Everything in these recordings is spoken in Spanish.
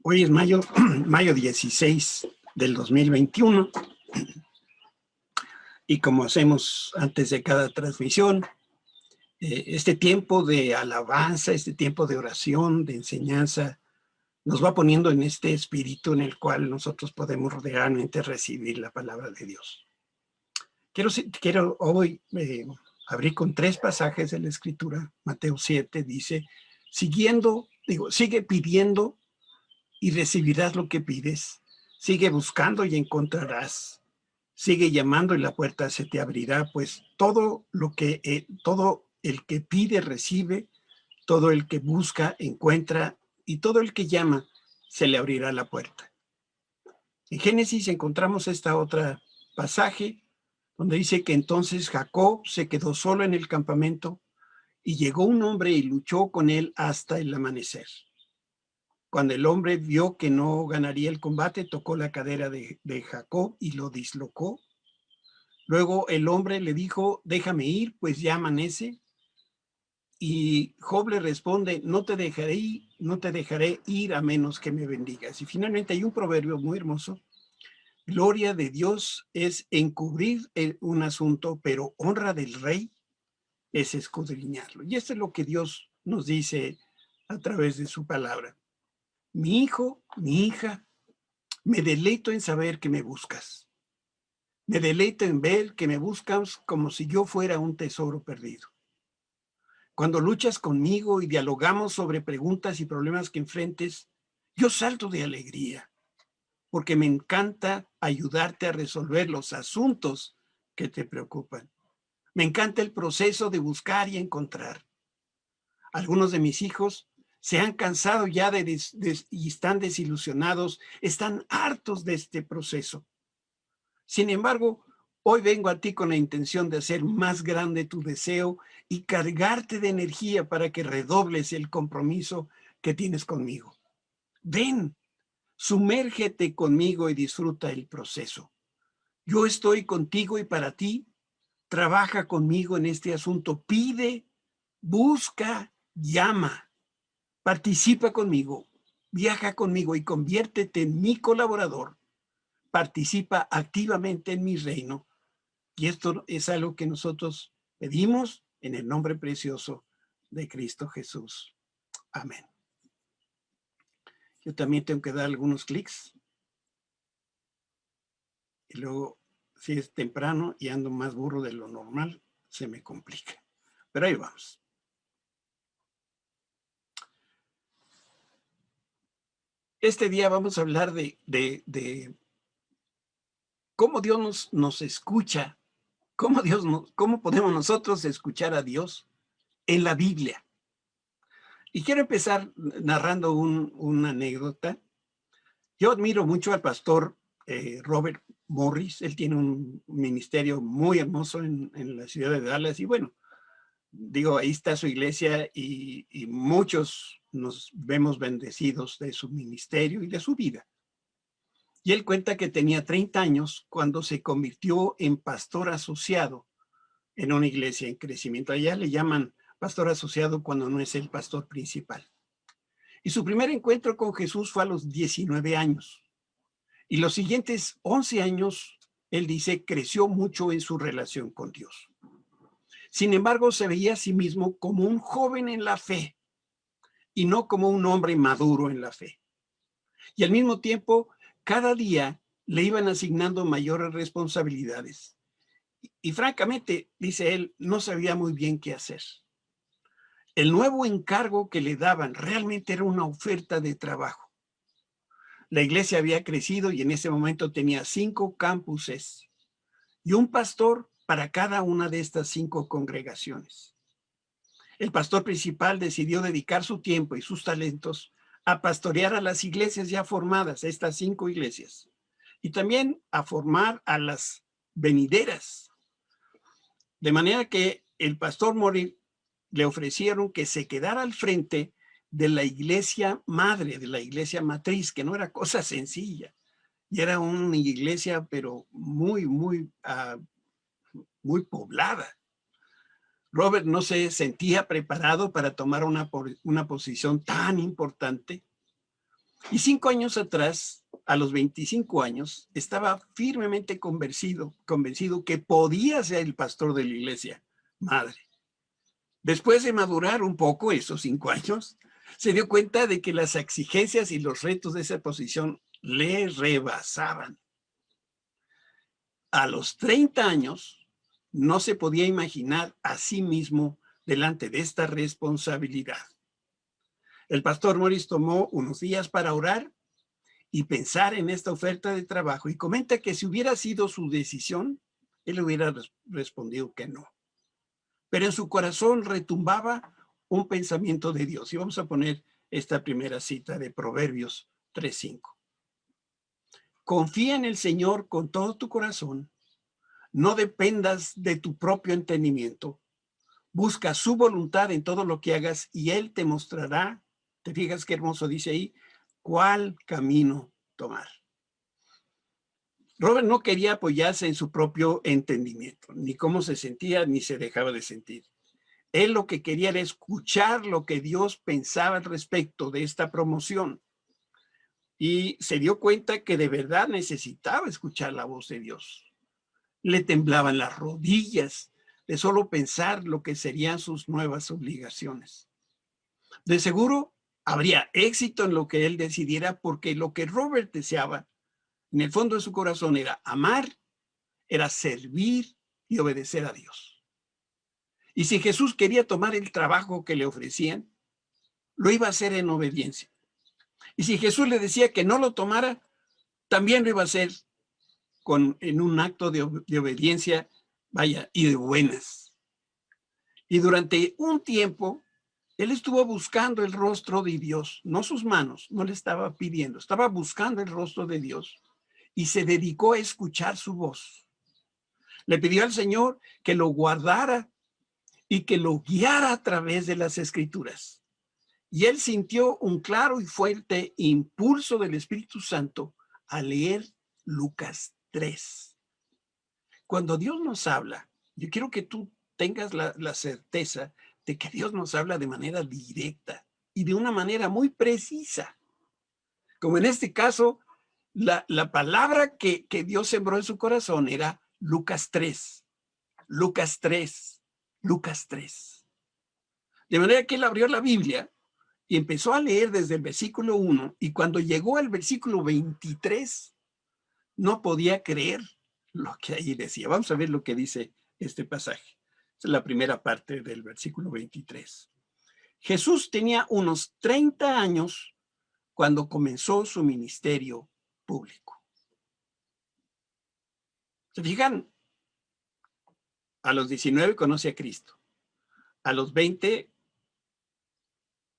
Hoy es mayo, mayo 16 del 2021 y como hacemos antes de cada transmisión, este tiempo de alabanza, este tiempo de oración, de enseñanza, nos va poniendo en este espíritu en el cual nosotros podemos realmente recibir la palabra de Dios. Quiero hoy abrir con 3 pasajes de la Escritura. Mateo 7 dice, sigue pidiendo y recibirás lo que pides. Sigue buscando y encontrarás. Sigue llamando y la puerta se te abrirá, pues todo el que pide recibe, todo el que busca encuentra y todo el que llama se le abrirá la puerta. En Génesis encontramos esta otra pasaje donde dice que entonces Jacob se quedó solo en el campamento y llegó un hombre y luchó con él hasta el amanecer. Cuando el hombre vio que no ganaría el combate, tocó la cadera de Jacob y lo dislocó. Luego el hombre le dijo, déjame ir, pues ya amanece. Y Job le responde, no te dejaré ir a menos que me bendigas. Y finalmente hay un proverbio muy hermoso. Gloria de Dios es encubrir un asunto, pero honra del rey es escudriñarlo. Y esto es lo que Dios nos dice a través de su palabra. Mi hijo, mi hija, me deleito en saber que me buscas. Me deleito en ver que me buscas como si yo fuera un tesoro perdido. Cuando luchas conmigo y dialogamos sobre preguntas y problemas que enfrentes, yo salto de alegría, porque me encanta ayudarte a resolver los asuntos que te preocupan. Me encanta el proceso de buscar y encontrar. Algunos de mis hijos se han cansado ya y están desilusionados, están hartos de este proceso. Sin embargo, hoy vengo a ti con la intención de hacer más grande tu deseo y cargarte de energía para que redobles el compromiso que tienes conmigo. Ven, sumérgete conmigo y disfruta el proceso. Yo estoy contigo y para ti. Trabaja conmigo en este asunto. Pide, busca, llama. Participa conmigo, viaja conmigo y conviértete en mi colaborador. Participa activamente en mi reino. Y esto es algo que nosotros pedimos en el nombre precioso de Cristo Jesús. Amén. Yo también tengo que dar algunos clics. Y luego, si es temprano y ando más burro de lo normal, se me complica. Pero ahí vamos. Este día vamos a hablar de cómo Dios nos escucha, cómo podemos nosotros escuchar a Dios en la Biblia. Y quiero empezar narrando una anécdota. Yo admiro mucho al pastor Robert Morris. Él tiene un ministerio muy hermoso en la ciudad de Dallas. Y bueno, digo, ahí está su iglesia y muchos nos vemos bendecidos de su ministerio y de su vida. Y él cuenta que tenía 30 años cuando se convirtió en pastor asociado en una iglesia en crecimiento. Allá le llaman pastor asociado cuando no es el pastor principal. Y su primer encuentro con Jesús fue a los 19 años. Y los siguientes 11 años, él dice, creció mucho en su relación con Dios. Sin embargo, se veía a sí mismo como un joven en la fe y no como un hombre maduro en la fe. Y al mismo tiempo, cada día le iban asignando mayores responsabilidades. Y francamente, dice él, no sabía muy bien qué hacer. El nuevo encargo que le daban realmente era una oferta de trabajo. La iglesia había crecido y en ese momento tenía 5 campuses y un pastor para cada una de estas 5 congregaciones. El pastor principal decidió dedicar su tiempo y sus talentos a pastorear a las iglesias ya formadas, estas 5 iglesias, y también a formar a las venideras. De manera que el pastor Morris le ofrecieron que se quedara al frente de la iglesia madre, de la iglesia matriz, que no era cosa sencilla. Y era una iglesia, pero muy poblada. Robert no se sentía preparado para tomar una posición tan importante. Y 5 años atrás, a los 25 años, estaba firmemente convencido que podía ser el pastor de la iglesia madre. Después de madurar un poco esos 5 años, se dio cuenta de que las exigencias y los retos de esa posición le rebasaban. A los 30 años, no se podía imaginar a sí mismo delante de esta responsabilidad. El pastor Morris tomó unos días para orar y pensar en esta oferta de trabajo, y comenta que si hubiera sido su decisión, él hubiera respondido que no. Pero en su corazón retumbaba un pensamiento de Dios. Y vamos a poner esta primera cita de Proverbios 3:5. Confía en el Señor con todo tu corazón, no dependas de tu propio entendimiento, busca su voluntad en todo lo que hagas y Él te mostrará, te fijas qué hermoso dice ahí, cuál camino tomar. Robert no quería apoyarse en su propio entendimiento, ni cómo se sentía, ni se dejaba de sentir. Él lo que quería era escuchar lo que Dios pensaba al respecto de esta promoción. Y se dio cuenta que de verdad necesitaba escuchar la voz de Dios. Le temblaban las rodillas de solo pensar lo que serían sus nuevas obligaciones. De seguro habría éxito en lo que él decidiera, porque lo que Robert deseaba en el fondo de su corazón era amar, era servir y obedecer a Dios. Y si Jesús quería tomar el trabajo que le ofrecían, lo iba a hacer en obediencia. Y si Jesús le decía que no lo tomara, también lo iba a hacer en un acto de obediencia, vaya, y de buenas. Y durante un tiempo, él estuvo buscando el rostro de Dios, no sus manos, no le estaba pidiendo, estaba buscando el rostro de Dios y se dedicó a escuchar su voz. Le pidió al Señor que lo guardara y que lo guiara a través de las Escrituras. Y él sintió un claro y fuerte impulso del Espíritu Santo a leer Lucas 3. Cuando Dios nos habla, yo quiero que tú tengas la certeza de que Dios nos habla de manera directa y de una manera muy precisa. Como en este caso, la palabra que Dios sembró en su corazón era Lucas 3, Lucas 3, Lucas 3. De manera que él abrió la Biblia y empezó a leer desde el versículo 1, y cuando llegó al versículo 23, no podía creer lo que ahí decía. Vamos a ver lo que dice este pasaje. Esta es la primera parte del versículo 23. Jesús tenía unos 30 años cuando comenzó su ministerio público. ¿Se fijan? A los 19 conoce a Cristo. A los 20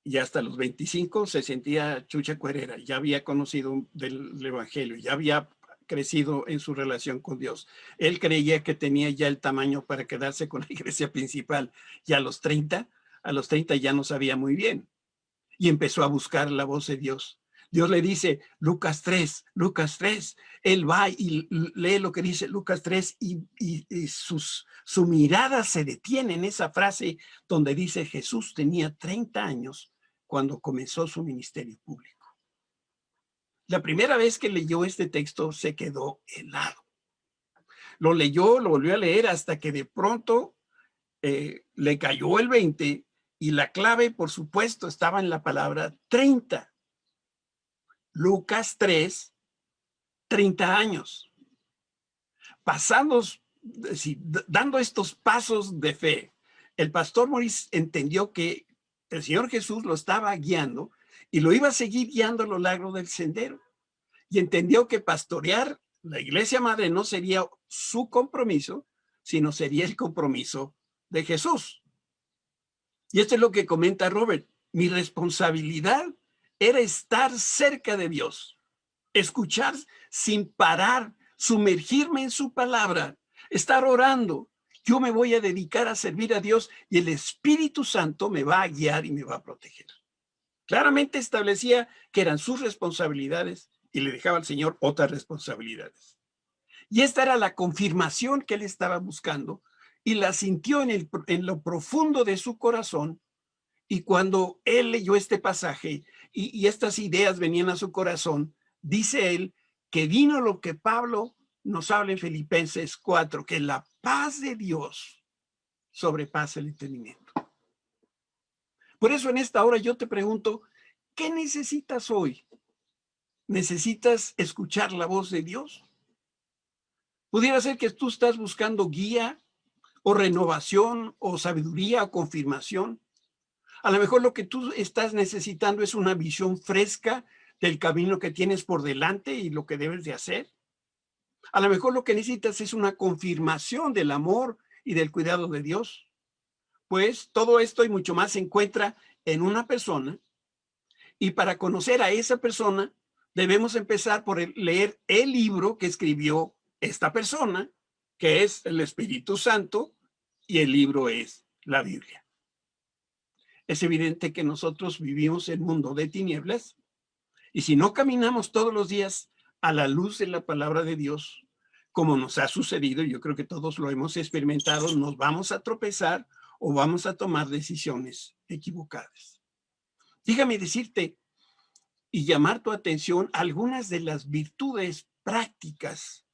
y hasta los 25 se sentía chucha cuerera. Ya había conocido del Evangelio, ya había crecido en su relación con Dios. Él creía que tenía ya el tamaño para quedarse con la iglesia principal. Y a los 30 ya no sabía muy bien. Y empezó a buscar la voz de Dios. Dios le dice, Lucas 3, Lucas 3. Él va y lee lo que dice Lucas 3 y su mirada se detiene en esa frase donde dice Jesús tenía 30 años cuando comenzó su ministerio público. La primera vez que leyó este texto se quedó helado. Lo leyó, lo volvió a leer hasta que de pronto le cayó el 20 y la clave, por supuesto, estaba en la palabra 30. Lucas 3, 30 años. Dando estos pasos de fe, el pastor Morris entendió que el Señor Jesús lo estaba guiando y lo iba a seguir guiando a lo largo del sendero. Y entendió que pastorear la iglesia madre no sería su compromiso, sino sería el compromiso de Jesús. Y esto es lo que comenta Robert. Mi responsabilidad era estar cerca de Dios, escuchar sin parar, sumergirme en su palabra, estar orando. Yo me voy a dedicar a servir a Dios y el Espíritu Santo me va a guiar y me va a proteger. Claramente establecía que eran sus responsabilidades y le dejaba al Señor otras responsabilidades. Y esta era la confirmación que él estaba buscando y la sintió en lo profundo de su corazón Y cuando él leyó este pasaje y estas ideas venían a su corazón, dice él que vino lo que Pablo nos habla en Filipenses 4, que la paz de Dios sobrepasa el entendimiento. Por eso en esta hora yo te pregunto, ¿qué necesitas hoy? ¿Necesitas escuchar la voz de Dios? Pudiera ser que tú estás buscando guía o renovación o sabiduría o confirmación. A lo mejor lo que tú estás necesitando es una visión fresca del camino que tienes por delante y lo que debes de hacer. A lo mejor lo que necesitas es una confirmación del amor y del cuidado de Dios. Pues todo esto y mucho más se encuentra en una persona, y para conocer a esa persona debemos empezar por leer el libro que escribió esta persona, que es el Espíritu Santo, y el libro es la Biblia. Es evidente que nosotros vivimos en un mundo de tinieblas, y si no caminamos todos los días a la luz de la palabra de Dios, como nos ha sucedido, yo creo que todos lo hemos experimentado, nos vamos a tropezar o vamos a tomar decisiones equivocadas. Déjame decirte y llamar tu atención a algunas de las virtudes prácticas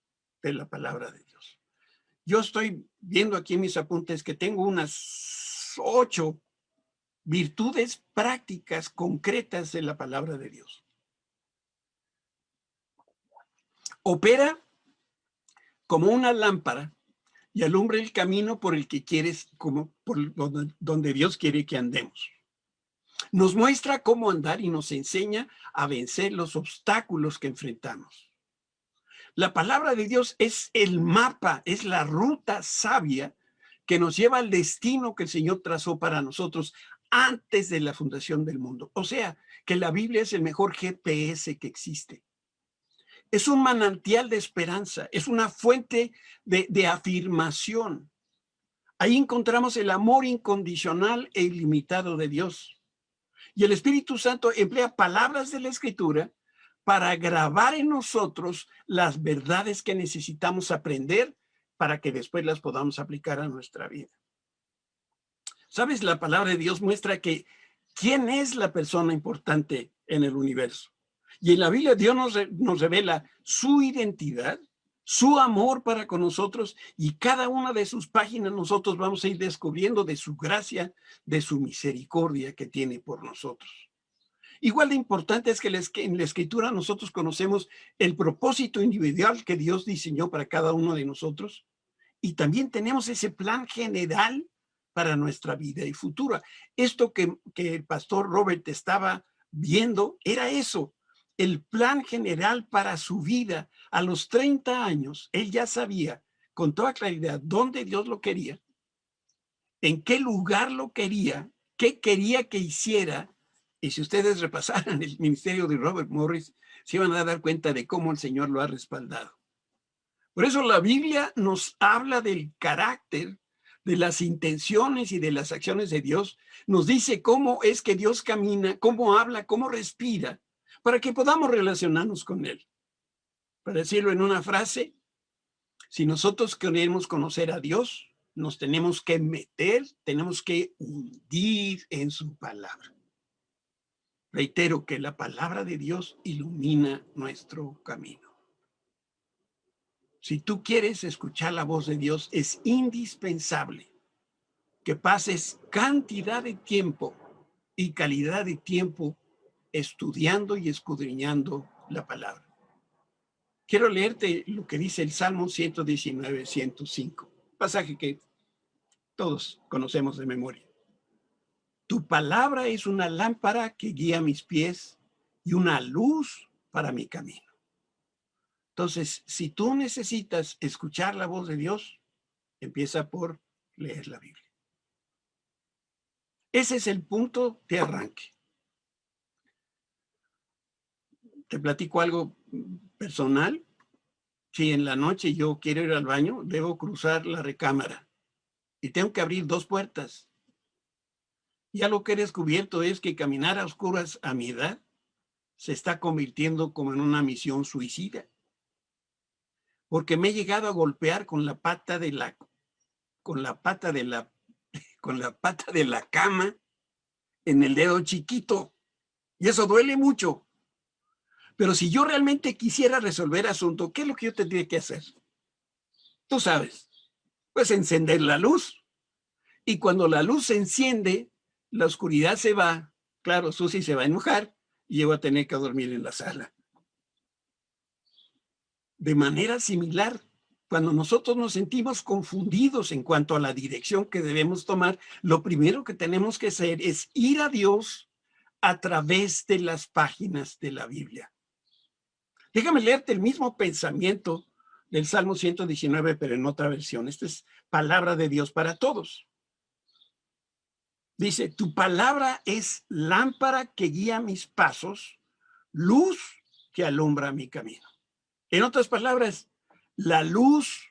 de la palabra de Dios. Yo estoy viendo aquí en mis apuntes que tengo unas 8 virtudes prácticas concretas de la palabra de Dios. Opera como una lámpara y alumbra el camino por el que quieres, como por donde Dios quiere que andemos. Nos muestra cómo andar y nos enseña a vencer los obstáculos que enfrentamos. La palabra de Dios es el mapa, es la ruta sabia que nos lleva al destino que el Señor trazó para nosotros antes de la fundación del mundo. O sea, que la Biblia es el mejor GPS que existe. Es un manantial de esperanza, es una fuente de afirmación. Ahí encontramos el amor incondicional e ilimitado de Dios. Y el Espíritu Santo emplea palabras de la Escritura para grabar en nosotros las verdades que necesitamos aprender para que después las podamos aplicar a nuestra vida. ¿Sabes? La palabra de Dios muestra que quién es la persona importante en el universo. Y en la Biblia Dios nos revela su identidad, su amor para con nosotros, y cada una de sus páginas nosotros vamos a ir descubriendo de su gracia, de su misericordia que tiene por nosotros. Igual de importante es que en la Escritura nosotros conocemos el propósito individual que Dios diseñó para cada uno de nosotros, y también tenemos ese plan general para nuestra vida y futura. Esto que el pastor Robert estaba viendo era eso, el plan general para su vida. A los 30 años, él ya sabía con toda claridad dónde Dios lo quería, en qué lugar lo quería, qué quería que hiciera. Y si ustedes repasaran el ministerio de Robert Morris, se iban a dar cuenta de cómo el Señor lo ha respaldado. Por eso la Biblia nos habla del carácter, de las intenciones y de las acciones de Dios. Nos dice cómo es que Dios camina, cómo habla, cómo respira, para que podamos relacionarnos con Él. Para decirlo en una frase, si nosotros queremos conocer a Dios, nos tenemos que meter, tenemos que hundir en su palabra. Reitero que la palabra de Dios ilumina nuestro camino. Si tú quieres escuchar la voz de Dios, es indispensable que pases cantidad de tiempo y calidad de tiempo estudiando y escudriñando la palabra. Quiero leerte lo que dice el Salmo 119, 105, pasaje que todos conocemos de memoria. Tu palabra es una lámpara que guía mis pies y una luz para mi camino. Entonces, si tú necesitas escuchar la voz de Dios, empieza por leer la Biblia. Ese es el punto de arranque. Te platico algo personal. Si en la noche yo quiero ir al baño, debo cruzar la recámara y tengo que abrir 2 puertas. Ya lo que he descubierto es que caminar a oscuras a mi edad se está convirtiendo como en una misión suicida. Porque me he llegado a golpear con la pata de la cama en el dedo chiquito. Y eso duele mucho. Pero si yo realmente quisiera resolver asunto, ¿qué es lo que yo tendría que hacer? Tú sabes, pues encender la luz. Y cuando la luz se enciende, la oscuridad se va. Claro, Susi se va a enojar y yo voy a tener que dormir en la sala. De manera similar, cuando nosotros nos sentimos confundidos en cuanto a la dirección que debemos tomar, lo primero que tenemos que hacer es ir a Dios a través de las páginas de la Biblia. Déjame leerte el mismo pensamiento del Salmo 119, pero en otra versión. Esta es palabra de Dios para todos. Dice, tu palabra es lámpara que guía mis pasos, luz que alumbra mi camino. En otras palabras, la luz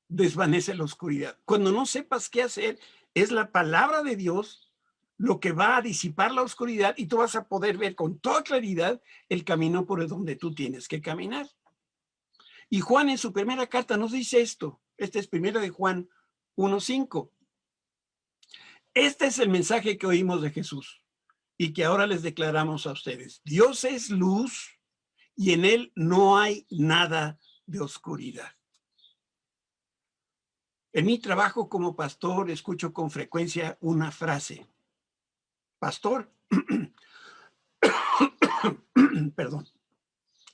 desvanece la oscuridad. Cuando no sepas qué hacer, es la palabra de Dios lo que va a disipar la oscuridad y tú vas a poder ver con toda claridad el camino por el donde tú tienes que caminar. Y Juan en su primera carta nos dice esto. Este es primera de Juan 1:5. Este es el mensaje que oímos de Jesús y que ahora les declaramos a ustedes. Dios es luz y en él no hay nada de oscuridad. En mi trabajo como pastor escucho con frecuencia una frase. Pastor, perdón.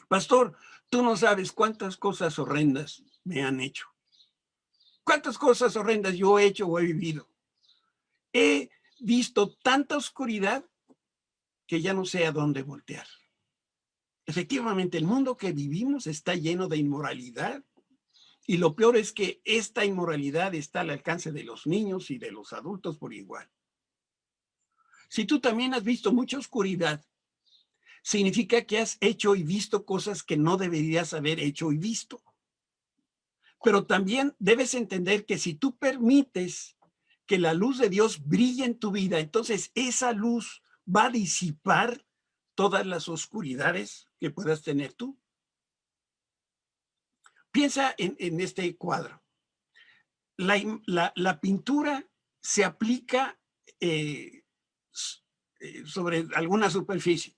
Pastor, tú no sabes cuántas cosas horrendas me han hecho. ¿Cuántas cosas horrendas yo he hecho o he vivido? He visto tanta oscuridad que ya no sé a dónde voltear. Efectivamente, el mundo que vivimos está lleno de inmoralidad y lo peor es que esta inmoralidad está al alcance de los niños y de los adultos por igual. Si tú también has visto mucha oscuridad, significa que has hecho y visto cosas que no deberías haber hecho y visto. Pero también debes entender que si tú permites que la luz de Dios brille en tu vida, entonces esa luz va a disipar todas las oscuridades que puedas tener tú. Piensa en este cuadro. La pintura se aplica sobre alguna superficie.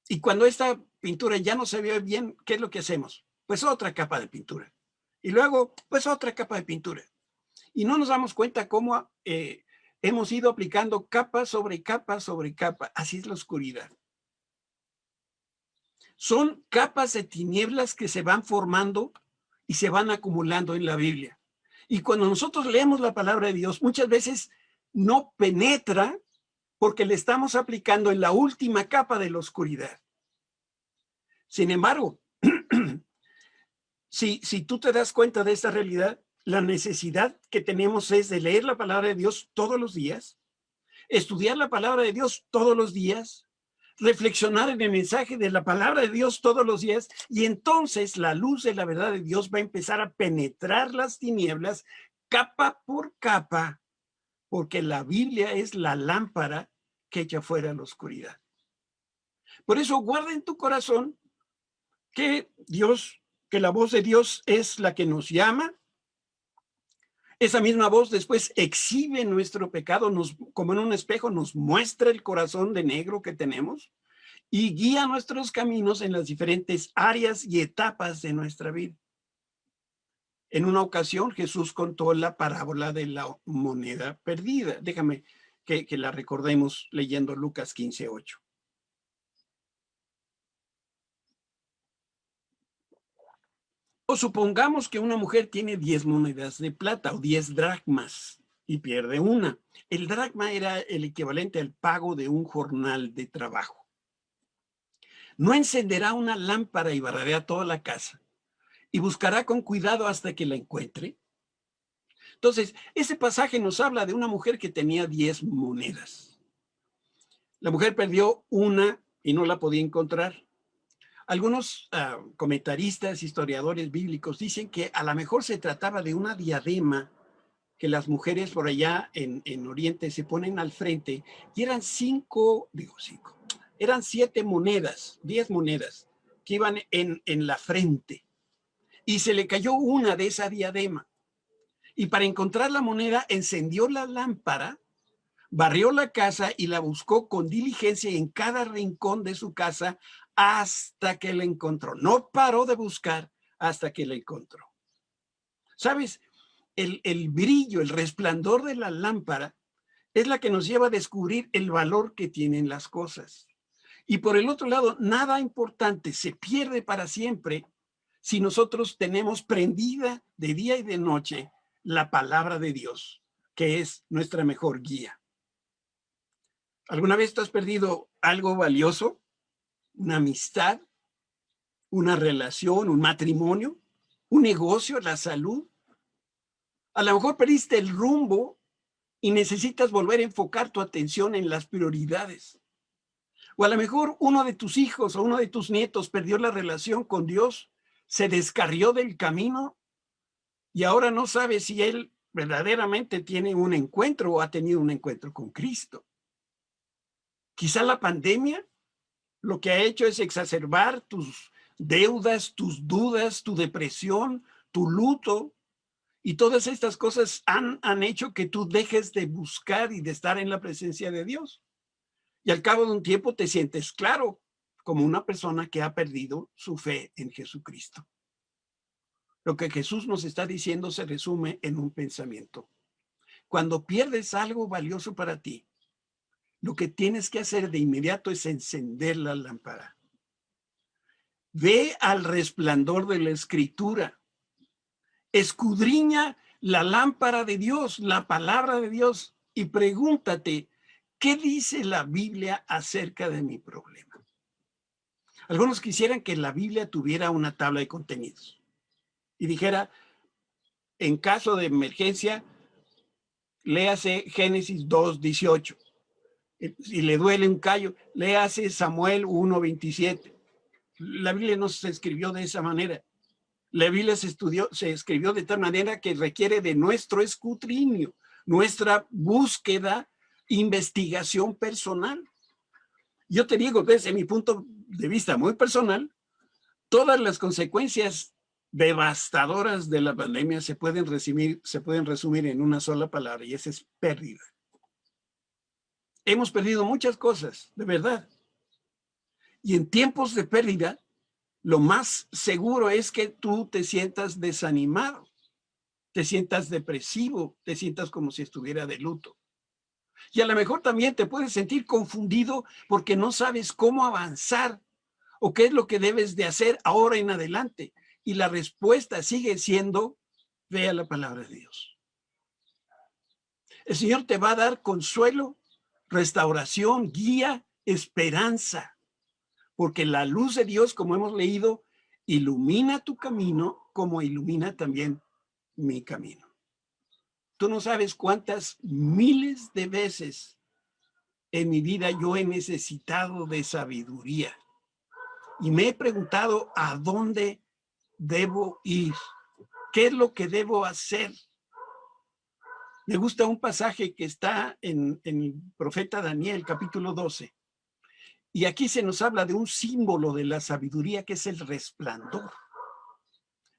Y cuando esta pintura ya no se ve bien, ¿qué es lo que hacemos? Pues otra capa de pintura. Y luego, pues otra capa de pintura. Y no nos damos cuenta cómo hemos ido aplicando capa sobre capa sobre capa. Así es la oscuridad. Son capas de tinieblas que se van formando y se van acumulando en la Biblia. Y cuando nosotros leemos la palabra de Dios, muchas veces no penetra porque le estamos aplicando en la última capa de la oscuridad. Sin embargo, si tú te das cuenta de esta realidad, la necesidad que tenemos es de leer la palabra de Dios todos los días, estudiar la palabra de Dios todos los días, reflexionar en el mensaje de la palabra de Dios todos los días, y entonces la luz de la verdad de Dios va a empezar a penetrar las tinieblas capa por capa, porque la Biblia es la lámpara que echa fuera la oscuridad. Por eso guarda en tu corazón que la voz de Dios es la que nos llama. Esa misma voz después exhibe nuestro pecado, como en un espejo, nos muestra el corazón de negro que tenemos y guía nuestros caminos en las diferentes áreas y etapas de nuestra vida. En una ocasión Jesús contó la parábola de la moneda perdida. Déjame que la recordemos leyendo Lucas 15:8. O supongamos que una mujer tiene 10 monedas de plata o 10 dracmas y pierde una. El dracma era el equivalente al pago de un jornal de trabajo. No encenderá una lámpara y barrerá toda la casa y buscará con cuidado hasta que la encuentre. Entonces, ese pasaje nos habla de una mujer que tenía 10 monedas. La mujer perdió una y no la podía encontrar. Algunos comentaristas, historiadores bíblicos dicen que a lo mejor se trataba de una diadema que las mujeres por allá en Oriente se ponen al frente y eran 7 monedas, 10 monedas que iban en la frente y se le cayó una de esa diadema y para encontrar la moneda encendió la lámpara Barrió la casa y la buscó con diligencia en cada rincón de su casa hasta que la encontró. No paró de buscar hasta que la encontró. ¿Sabes? El brillo, el resplandor de la lámpara es la que nos lleva a descubrir el valor que tienen las cosas. Y por el otro lado, nada importante se pierde para siempre si nosotros tenemos prendida de día y de noche la palabra de Dios, que es nuestra mejor guía. ¿Alguna vez tú has perdido algo valioso? ¿Una amistad? ¿Una relación? ¿Un matrimonio? ¿Un negocio? ¿La salud? A lo mejor perdiste el rumbo y necesitas volver a enfocar tu atención en las prioridades. O a lo mejor uno de tus hijos o uno de tus nietos perdió la relación con Dios, se descarrió del camino y ahora no sabe si él verdaderamente tiene un encuentro o ha tenido un encuentro con Cristo. Quizá la pandemia lo que ha hecho es exacerbar tus deudas, tus dudas, tu depresión, tu luto. Y todas estas cosas han hecho que tú dejes de buscar y de estar en la presencia de Dios. Y al cabo de un tiempo te sientes claro, como una persona que ha perdido su fe en Jesucristo. Lo que Jesús nos está diciendo se resume en un pensamiento. Cuando pierdes algo valioso para ti, lo que tienes que hacer de inmediato es encender la lámpara. Ve al resplandor de la Escritura. Escudriña la lámpara de Dios, la palabra de Dios, y pregúntate, ¿qué dice la Biblia acerca de mi problema? Algunos quisieran que la Biblia tuviera una tabla de contenidos y dijera, en caso de emergencia, léase Génesis 2:18. Si le duele un callo, léase Samuel 1:27. La Biblia no se escribió de esa manera. La Biblia se escribió de tal manera que requiere de nuestro escrutinio, nuestra búsqueda, investigación personal. Yo te digo, desde mi punto de vista muy personal, todas las consecuencias devastadoras de la pandemia se pueden resumir en una sola palabra, y esa es pérdida. Hemos perdido muchas cosas, de verdad. Y en tiempos de pérdida, lo más seguro es que tú te sientas desanimado, te sientas depresivo, te sientas como si estuviera de luto. Y a lo mejor también te puedes sentir confundido porque no sabes cómo avanzar o qué es lo que debes de hacer ahora en adelante. Y la respuesta sigue siendo, ve a la palabra de Dios. El Señor te va a dar consuelo, restauración, guía, esperanza. Porque la luz de Dios, como hemos leído, ilumina tu camino como ilumina también mi camino. Tú no sabes cuántas miles de veces en mi vida yo he necesitado de sabiduría. Y me he preguntado a dónde debo ir, qué es lo que debo hacer. Me gusta un pasaje que está en el profeta Daniel, capítulo 12. Y aquí se nos habla de un símbolo de la sabiduría que es el resplandor.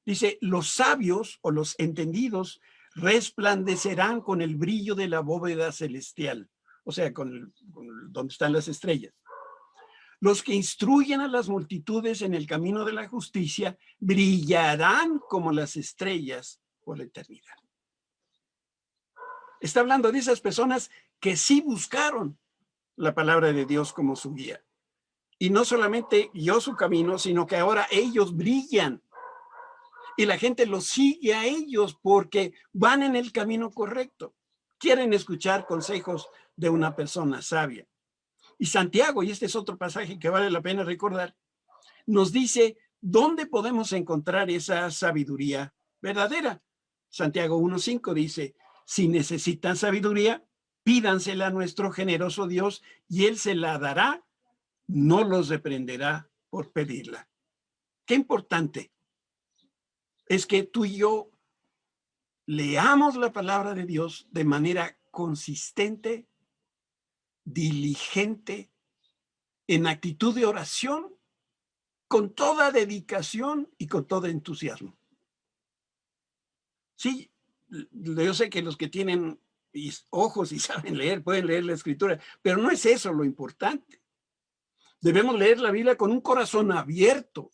Dice, los sabios o los entendidos resplandecerán con el brillo de la bóveda celestial, o sea, con donde están las estrellas. Los que instruyen a las multitudes en el camino de la justicia brillarán como las estrellas por la eternidad. Está hablando de esas personas que sí buscaron la palabra de Dios como su guía. Y no solamente guió su camino, sino que ahora ellos brillan. Y la gente los sigue a ellos porque van en el camino correcto. Quieren escuchar consejos de una persona sabia. Y Santiago, y este es otro pasaje que vale la pena recordar, nos dice dónde podemos encontrar esa sabiduría verdadera. Santiago 1:5 dice, si necesitan sabiduría, pídansela a nuestro generoso Dios y Él se la dará, no los reprenderá por pedirla. Qué importante es que tú y yo leamos la palabra de Dios de manera consistente, diligente, en actitud de oración, con toda dedicación y con todo entusiasmo. Sí, yo sé que los que tienen y ojos y saben leer, pueden leer la escritura, pero no es eso lo importante. Debemos leer la Biblia con un corazón abierto,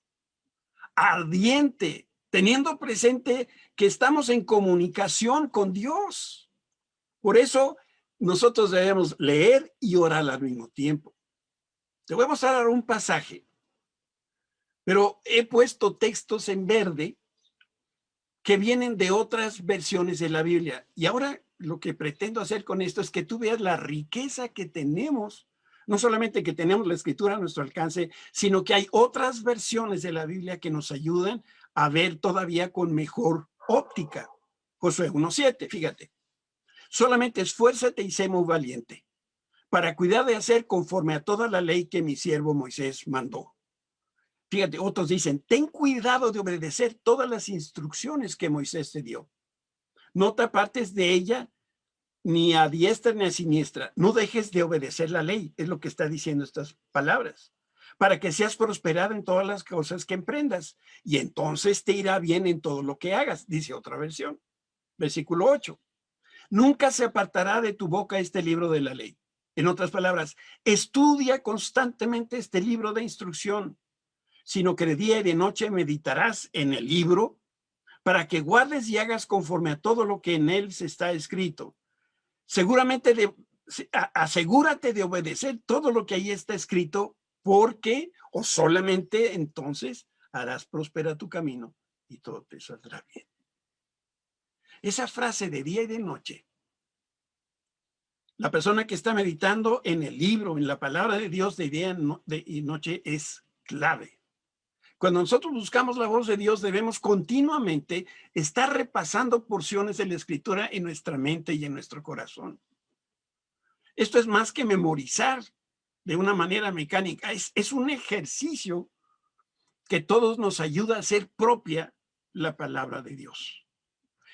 ardiente, teniendo presente que estamos en comunicación con Dios. Por eso nosotros debemos leer y orar al mismo tiempo. Te voy a mostrar un pasaje, pero he puesto textos en verde que vienen de otras versiones de la Biblia. Y ahora lo que pretendo hacer con esto es que tú veas la riqueza que tenemos, no solamente que tenemos la escritura a nuestro alcance, sino que hay otras versiones de la Biblia que nos ayudan a ver todavía con mejor óptica. Josué 1:7, fíjate. Solamente esfuérzate y sé muy valiente para cuidar de hacer conforme a toda la ley que mi siervo Moisés mandó. Fíjate, otros dicen, ten cuidado de obedecer todas las instrucciones que Moisés te dio. No te apartes de ella ni a diestra ni a siniestra. No dejes de obedecer la ley, es lo que está diciendo estas palabras, para que seas prosperado en todas las cosas que emprendas. Y entonces te irá bien en todo lo que hagas, dice otra versión. Versículo 8. Nunca se apartará de tu boca este libro de la ley. En otras palabras, estudia constantemente este libro de instrucción, sino que de día y de noche meditarás en el libro para que guardes y hagas conforme a todo lo que en él se está escrito. Asegúrate de obedecer todo lo que ahí está escrito, porque o solamente entonces harás próspera tu camino y todo te saldrá bien. Esa frase de día y de noche, la persona que está meditando en el libro, en la palabra de Dios de día y noche es clave. Cuando nosotros buscamos la voz de Dios, debemos continuamente estar repasando porciones de la Escritura en nuestra mente y en nuestro corazón. Esto es más que memorizar de una manera mecánica. Es un ejercicio que todos nos ayuda a hacer propia la palabra de Dios.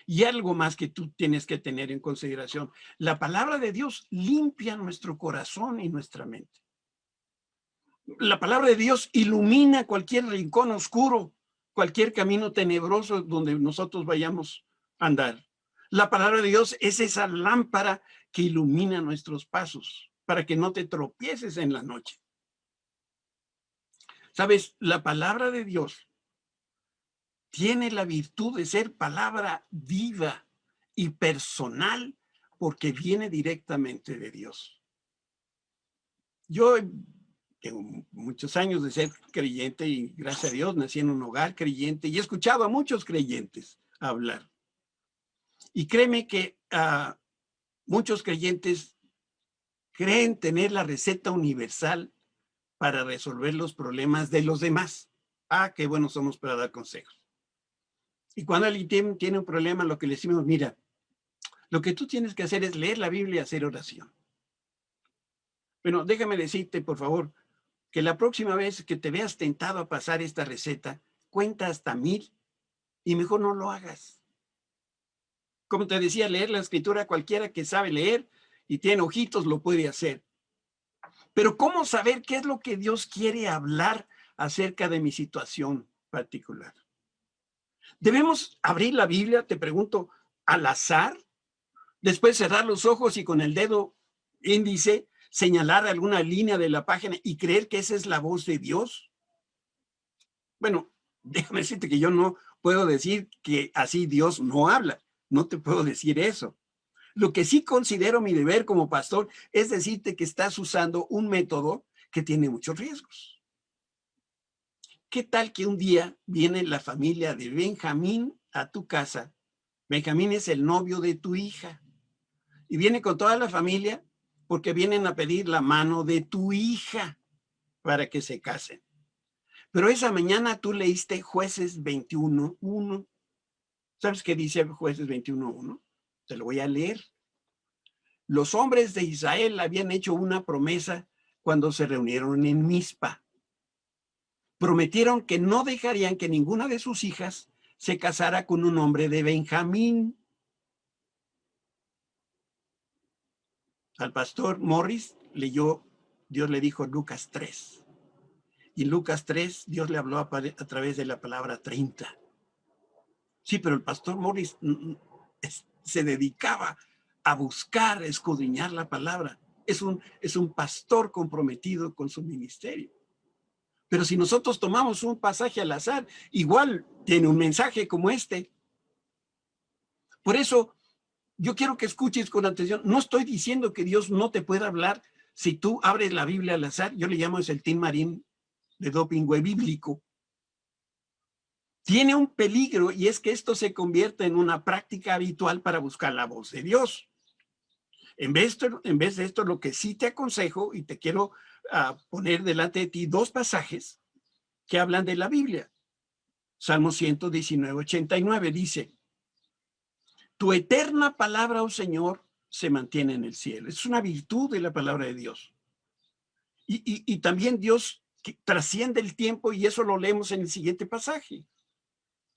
Y algo más que tú tienes que tener en consideración. La palabra de Dios limpia nuestro corazón y nuestra mente. La palabra de Dios ilumina cualquier rincón oscuro, cualquier camino tenebroso donde nosotros vayamos a andar. La palabra de Dios es esa lámpara que ilumina nuestros pasos para que no te tropieces en la noche. Sabes, la palabra de Dios tiene la virtud de ser palabra viva y personal porque viene directamente de Dios. Yo tengo muchos años de ser creyente y gracias a Dios nací en un hogar creyente y he escuchado a muchos creyentes hablar. Y créeme que muchos creyentes creen tener la receta universal para resolver los problemas de los demás. Qué buenos somos para dar consejos. Y cuando alguien tiene un problema, lo que le decimos, mira, lo que tú tienes que hacer es leer la Biblia y hacer oración. Bueno, déjame decirte, por favor, que la próxima vez que te veas tentado a pasar esta receta, cuenta hasta 1000 y mejor no lo hagas. Como te decía, leer la escritura, cualquiera que sabe leer y tiene ojitos lo puede hacer. Pero ¿cómo saber qué es lo que Dios quiere hablar acerca de mi situación particular? ¿Debemos abrir la Biblia, te pregunto, al azar? Después cerrar los ojos y con el dedo índice señalar alguna línea de la página y creer que esa es la voz de Dios. Bueno, déjame decirte que yo no puedo decir que así Dios no habla. No te puedo decir eso. Lo que sí considero mi deber como pastor es decirte que estás usando un método que tiene muchos riesgos. ¿Qué tal que un día viene la familia de Benjamín a tu casa? Benjamín es el novio de tu hija. Y viene con toda la familia porque vienen a pedir la mano de tu hija para que se casen. Pero esa mañana tú leíste Jueces 21:1. ¿Sabes qué dice Jueces 21:1? Te lo voy a leer. Los hombres de Israel habían hecho una promesa cuando se reunieron en Mizpa. Prometieron que no dejarían que ninguna de sus hijas se casara con un hombre de Benjamín. Al pastor Morris Dios le dijo Lucas 3. Y en Lucas 3, Dios le habló a través de la palabra 30. Sí, pero el pastor Morris se dedicaba a buscar, a escudriñar la palabra. Es un pastor comprometido con su ministerio. Pero si nosotros tomamos un pasaje al azar, igual tiene un mensaje como este. Por eso, yo quiero que escuches con atención. No estoy diciendo que Dios no te pueda hablar si tú abres la Biblia al azar. Yo le llamo es el Tin Marín de dopingüe bíblico. Tiene un peligro y es que esto se convierta en una práctica habitual para buscar la voz de Dios. En vez de esto, lo que sí te aconsejo y te quiero poner delante de ti dos pasajes que hablan de la Biblia. Salmo 119, 89 dice: tu eterna palabra, oh Señor, se mantiene en el cielo. Es una virtud de la palabra de Dios. Y también Dios que trasciende el tiempo, y eso lo leemos en el siguiente pasaje,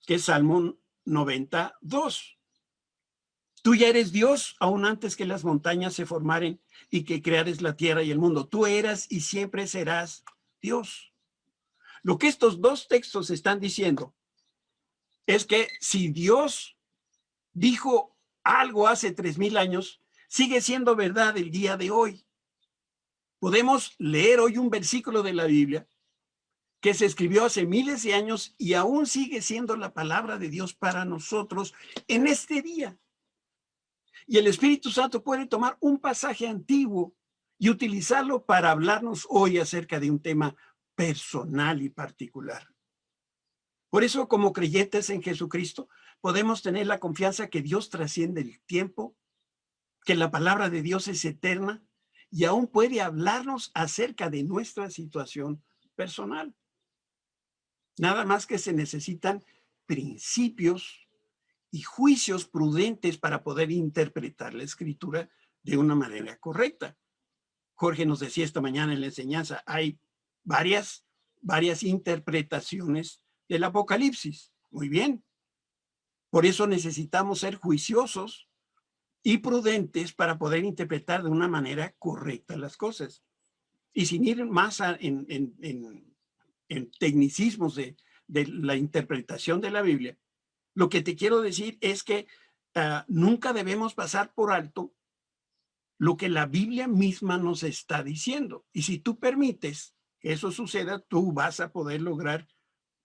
que es Salmo 92. Tú ya eres Dios aún antes que las montañas se formaren y que creares la tierra y el mundo. Tú eras y siempre serás Dios. Lo que estos dos textos están diciendo es que si Dios dijo algo hace 3000 años, sigue siendo verdad el día de hoy. Podemos leer hoy un versículo de la Biblia que se escribió hace miles de años y aún sigue siendo la palabra de Dios para nosotros en este día. Y el Espíritu Santo puede tomar un pasaje antiguo y utilizarlo para hablarnos hoy acerca de un tema personal y particular. Por eso, como creyentes en Jesucristo, podemos tener la confianza que Dios trasciende el tiempo, que la palabra de Dios es eterna y aún puede hablarnos acerca de nuestra situación personal. Nada más que se necesitan principios y juicios prudentes para poder interpretar la Escritura de una manera correcta. Jorge nos decía esta mañana en la enseñanza, hay varias interpretaciones del Apocalipsis. Muy bien. Por eso necesitamos ser juiciosos y prudentes para poder interpretar de una manera correcta las cosas. Y sin ir más en tecnicismos de la interpretación de la Biblia, lo que te quiero decir es que nunca debemos pasar por alto lo que la Biblia misma nos está diciendo. Y si tú permites que eso suceda, tú vas a poder lograr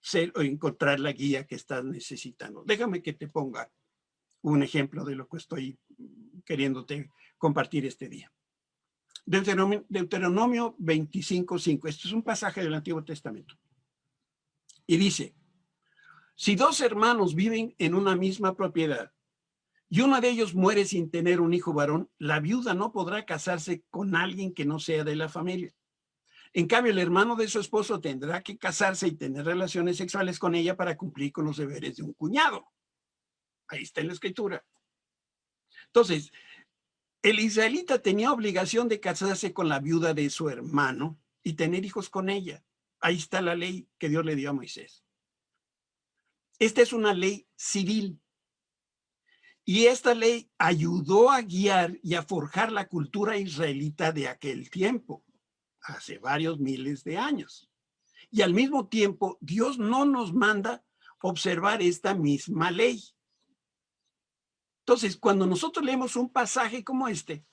ser o encontrar la guía que estás necesitando. Déjame que te ponga un ejemplo de lo que estoy queriéndote compartir este día. Deuteronomio 25:5. Este es un pasaje del Antiguo Testamento. Y dice: si dos hermanos viven en una misma propiedad y uno de ellos muere sin tener un hijo varón, la viuda no podrá casarse con alguien que no sea de la familia. En cambio, el hermano de su esposo tendrá que casarse y tener relaciones sexuales con ella para cumplir con los deberes de un cuñado. Ahí está en la Escritura. Entonces, el israelita tenía obligación de casarse con la viuda de su hermano y tener hijos con ella. Ahí está la ley que Dios le dio a Moisés. Esta es una ley civil. Y esta ley ayudó a guiar y a forjar la cultura israelita de aquel tiempo, hace varios miles de años. Y al mismo tiempo, Dios no nos manda observar esta misma ley. Entonces, cuando nosotros leemos un pasaje como este,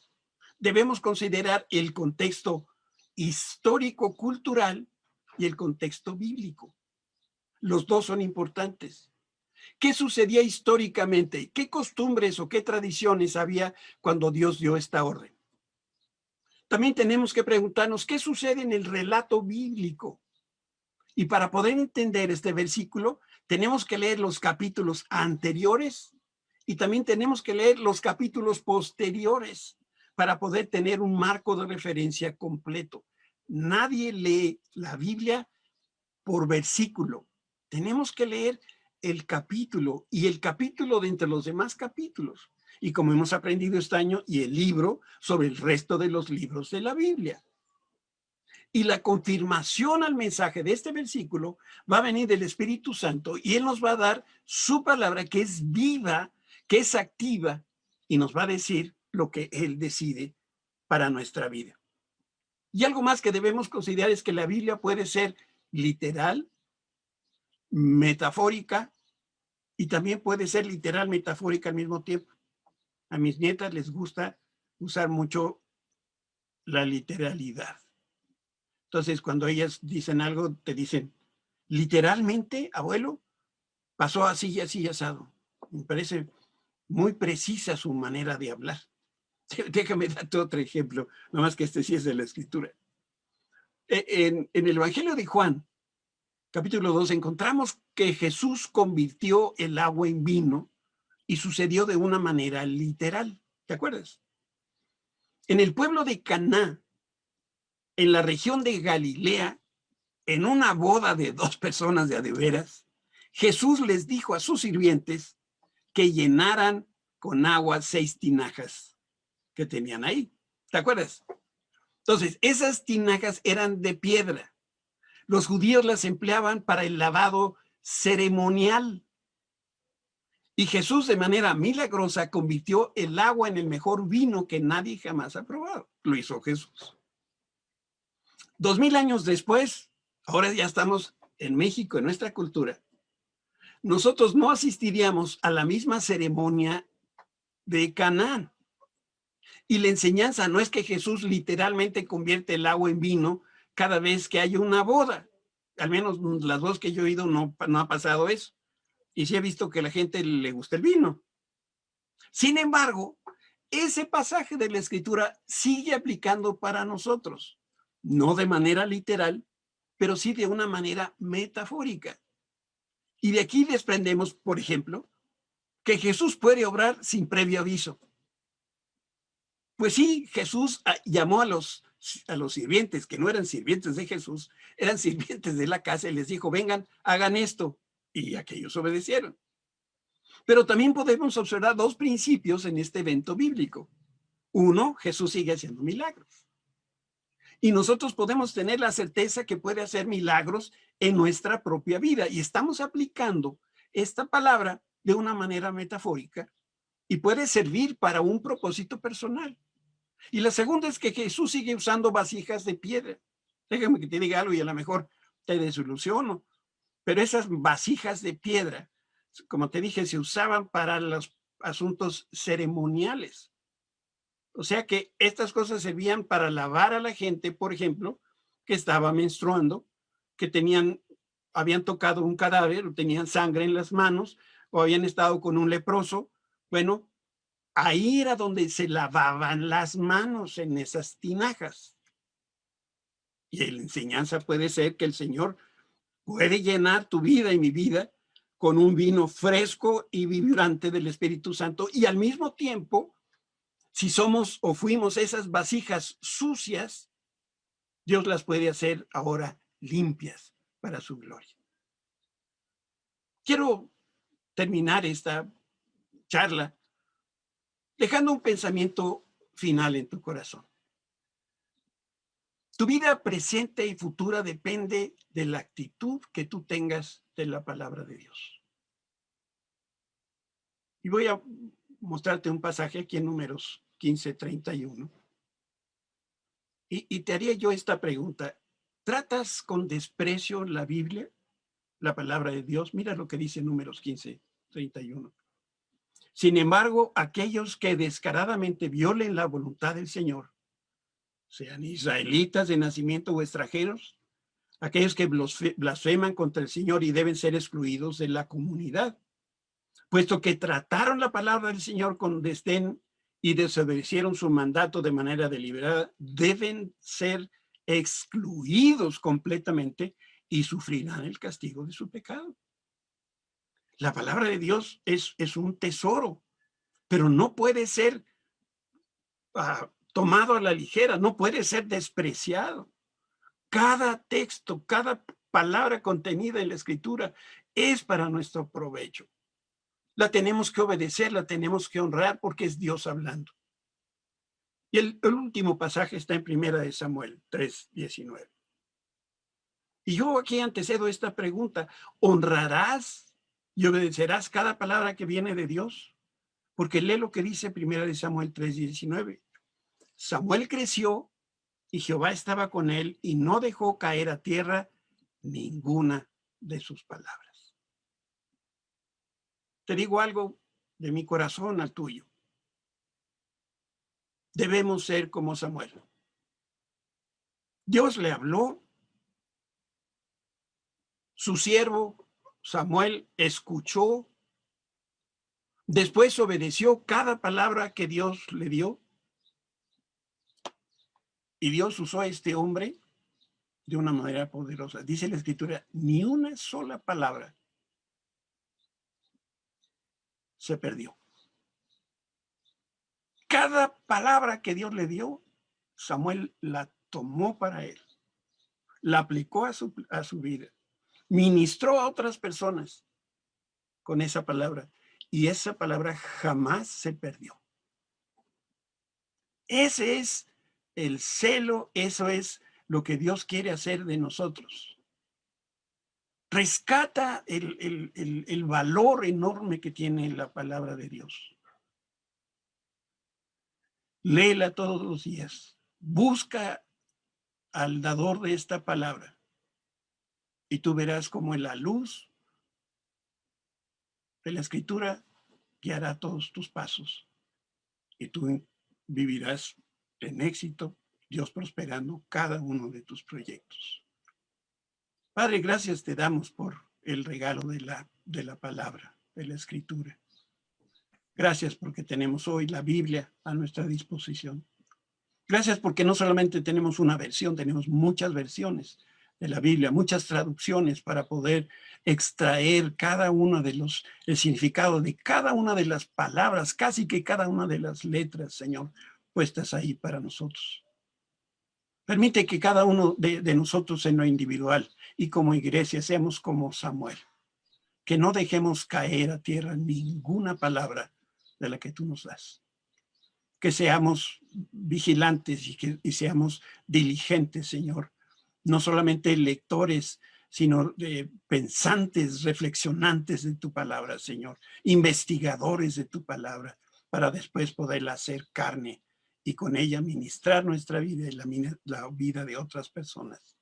debemos considerar el contexto histórico-cultural y el contexto bíblico. Los dos son importantes. ¿Qué sucedía históricamente? ¿Qué costumbres o qué tradiciones había cuando Dios dio esta orden? También tenemos que preguntarnos qué sucede en el relato bíblico. Y para poder entender este versículo, tenemos que leer los capítulos anteriores y también tenemos que leer los capítulos posteriores para poder tener un marco de referencia completo. Nadie lee la Biblia por versículo. Tenemos que leer el capítulo y el capítulo de entre los demás capítulos. Y como hemos aprendido este año, y el libro sobre el resto de los libros de la Biblia. Y la confirmación al mensaje de este versículo va a venir del Espíritu Santo y Él nos va a dar su palabra que es viva, que es activa y nos va a decir lo que Él decide para nuestra vida. Y algo más que debemos considerar es que la Biblia puede ser literal, metafórica y también puede ser literal, metafórica al mismo tiempo. A mis nietas les gusta usar mucho la literalidad. Entonces, cuando ellas dicen algo, te dicen, literalmente, abuelo, pasó así y así y asado. Me parece muy precisa su manera de hablar. Déjame darte otro ejemplo, nomás que este sí es de la Escritura. En el Evangelio de Juan, capítulo 2, encontramos que Jesús convirtió el agua en vino y sucedió de una manera literal. ¿Te acuerdas? En el pueblo de Caná, en la región de Galilea, en una boda de dos personas de a de veras, Jesús les dijo a sus sirvientes que llenaran con agua 6 tinajas que tenían ahí. ¿Te acuerdas? Entonces, esas tinajas eran de piedra. Los judíos las empleaban para el lavado ceremonial. Y Jesús, de manera milagrosa, convirtió el agua en el mejor vino que nadie jamás ha probado. Lo hizo Jesús. 2000 años después, ahora ya estamos en México, en nuestra cultura, nosotros no asistiríamos a la misma ceremonia de Canaán. Y la enseñanza no es que Jesús literalmente convierte el agua en vino cada vez que hay una boda. Al menos las dos que yo he ido no ha pasado eso. Y sí he visto que a la gente le gusta el vino. Sin embargo, ese pasaje de la Escritura sigue aplicando para nosotros. No de manera literal, pero sí de una manera metafórica. Y de aquí desprendemos, por ejemplo, que Jesús puede obrar sin previo aviso. Pues sí, Jesús llamó a los sirvientes, que no eran sirvientes de Jesús, eran sirvientes de la casa, y les dijo, vengan, hagan esto. Y aquellos obedecieron. Pero también podemos observar dos principios en este evento bíblico. Uno, Jesús sigue haciendo milagros. Y nosotros podemos tener la certeza que puede hacer milagros en nuestra propia vida. Y estamos aplicando esta palabra de una manera metafórica y puede servir para un propósito personal. Y la segunda es que Jesús sigue usando vasijas de piedra. Déjame que te diga algo y a lo mejor te desilusiono, pero esas vasijas de piedra, como te dije, se usaban para los asuntos ceremoniales. O sea que estas cosas servían para lavar a la gente, por ejemplo, que estaba menstruando, que habían tocado un cadáver o tenían sangre en las manos o habían estado con un leproso. Bueno, ahí era donde se lavaban las manos en esas tinajas. Y la enseñanza puede ser que el Señor puede llenar tu vida y mi vida con un vino fresco y vibrante del Espíritu Santo y al mismo tiempo, si somos o fuimos esas vasijas sucias, Dios las puede hacer ahora limpias para su gloria. Quiero terminar esta charla dejando un pensamiento final en tu corazón. Tu vida presente y futura depende de la actitud que tú tengas de la palabra de Dios. Y voy a mostrarte un pasaje aquí en Números 15:31. Y te haría yo esta pregunta. ¿Tratas con desprecio la Biblia, la palabra de Dios? Mira lo que dice Números 15:31. Sin embargo, aquellos que descaradamente violen la voluntad del Señor, sean israelitas de nacimiento o extranjeros, aquellos que blasfeman contra el Señor y deben ser excluidos de la comunidad, puesto que trataron la palabra del Señor con desdén y desobedecieron su mandato de manera deliberada, deben ser excluidos completamente y sufrirán el castigo de su pecado. La palabra de Dios es un tesoro, pero no puede ser tomado a la ligera, no puede ser despreciado. Cada texto, cada palabra contenida en la Escritura es para nuestro provecho. La tenemos que obedecer, la tenemos que honrar porque es Dios hablando. Y el último pasaje está en 1 Samuel 3:19. Y yo aquí antecedo esta pregunta: ¿honrarás y obedecerás cada palabra que viene de Dios? Porque lee lo que dice 1 Samuel 3:19. Samuel creció y Jehová estaba con él y no dejó caer a tierra ninguna de sus palabras. Te digo algo de mi corazón al tuyo. debemos ser como Samuel. Dios le habló, su siervo Samuel escuchó, después obedeció cada palabra que Dios le dio, y Dios usó a este hombre de una manera poderosa. Dice la Escritura, ni una sola palabra se perdió. Cada palabra que Dios le dio, Samuel la tomó para él, la aplicó a su vida, ministró a otras personas con esa palabra, y esa palabra jamás se perdió. Ese es el celo, eso es lo que Dios quiere hacer de nosotros. Rescata el valor enorme que tiene la palabra de Dios. Léela todos los días. Busca al dador de esta palabra y tú verás cómo en la luz de la Escritura guiará todos tus pasos y tú vivirás en éxito, Dios prosperando cada uno de tus proyectos. Padre, gracias te damos por el regalo de la palabra, de la Escritura. Gracias porque tenemos hoy la Biblia a nuestra disposición. Gracias porque no solamente tenemos una versión, tenemos muchas versiones de la Biblia, muchas traducciones para poder extraer cada uno de el significado de cada una de las palabras, casi que cada una de las letras, Señor, puestas ahí para nosotros. Permite que cada uno de nosotros en lo individual y como iglesia seamos como Samuel, que no dejemos caer a tierra ninguna palabra de la que tú nos das. Que seamos vigilantes y seamos diligentes, Señor. No solamente lectores, sino pensantes, reflexionantes de tu palabra, Señor. Investigadores de tu palabra, para después poderla hacer carne y con ella ministrar nuestra vida y la vida de otras personas.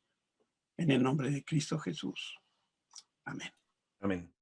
En el nombre de Cristo Jesús. Amén. Amén.